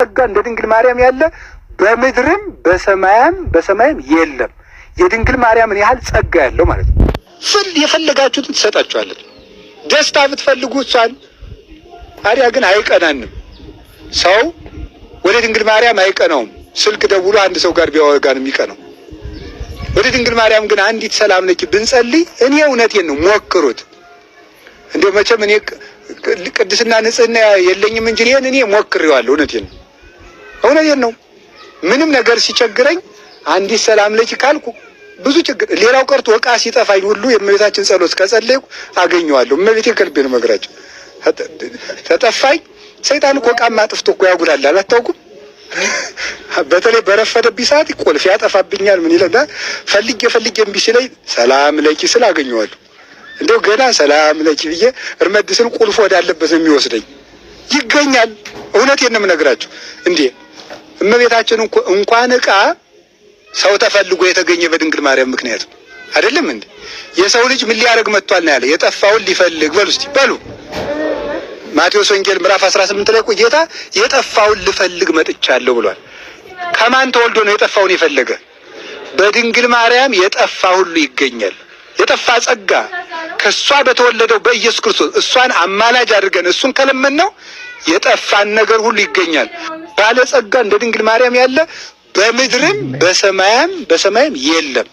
ጸጋ እንደ ድንግል ማርያም ያለ በምድርም በሰማይም የለም። የድንግል ማርያምን ያህል ጸጋ ያለው ማለት ነው። የፈለጋችሁትን ትሰጣችኋለች። ደስታ ብትፈልጉ እሷን ታዲያ ግን አይቀናንም። ሰው ወደ ድንግል ማርያም አይቀናውም። ስልክ ደውሎ አንድ ሰው ጋር ቢያወጋ ነው የሚቀናው። ወደ ድንግል ማርያም ግን አንዲት ሰላም ነች ብንጸልይ፣ እኔ እውነቴን ነው ሞክሩት። እንደው መቼም እኔ ቅድስና ንጽህና የለኝም እንጂ እኔ ሞክሬዋለሁ። እውነቴን ነው። ምንም ነገር ሲቸግረኝ አንዲት ሰላም ነች ካልኩ ብዙ ችግር፣ ሌላው ቀርቶ ዕቃ ሲጠፋኝ ሁሉ የእመቤታችን ጸሎት ከጸለይኩ አገኘዋለሁ። እመቤቴ ከልቤ ነው መግራቸው። ተጠፋኝ ሰይጣን እኮ ዕቃማ አጥፍቶ እኮ ያጉላላል። አታውቁም? በተለይ በረፈደብኝ ሰዓት ቁልፍ ያጠፋብኛል። ምን ይለና ፈልጌ እምቢ ሲለኝ ሰላም ለኪ ስል አገኘዋለሁ። እንደው ገና ሰላም ለኪ ብዬ እርመድ ስል ቁልፍ ወዳለበት ነው የሚወስደኝ። ይገኛል። እውነቴን ነው የምነግራችሁ። እንዴ እመቤታችን እንኳን ዕቃ ሰው ተፈልጎ የተገኘ በድንግል ማርያም ምክንያት አይደለም እንዴ? የሰው ልጅ ምን ሊያደርግ መጥቷል ነው ያለ? የጠፋውን ሊፈልግ በሉ እስቲ በሉ። ማቴዎስ ወንጌል ምዕራፍ 18 ላይ ጌታ የጠፋውን ልፈልግ መጥቻለሁ ብሏል። ከማን ተወልዶ ነው የጠፋውን የፈለገ? በድንግል ማርያም የጠፋ ሁሉ ይገኛል። የጠፋ ጸጋ ከሷ በተወለደው በኢየሱስ ክርስቶስ እሷን አማላጅ አድርገን እሱን ከለመን ነው የጠፋን ነገር ሁሉ ይገኛል። ባለ ጸጋ እንደ ድንግል ማርያም ያለ በምድርም በሰማይም የለም።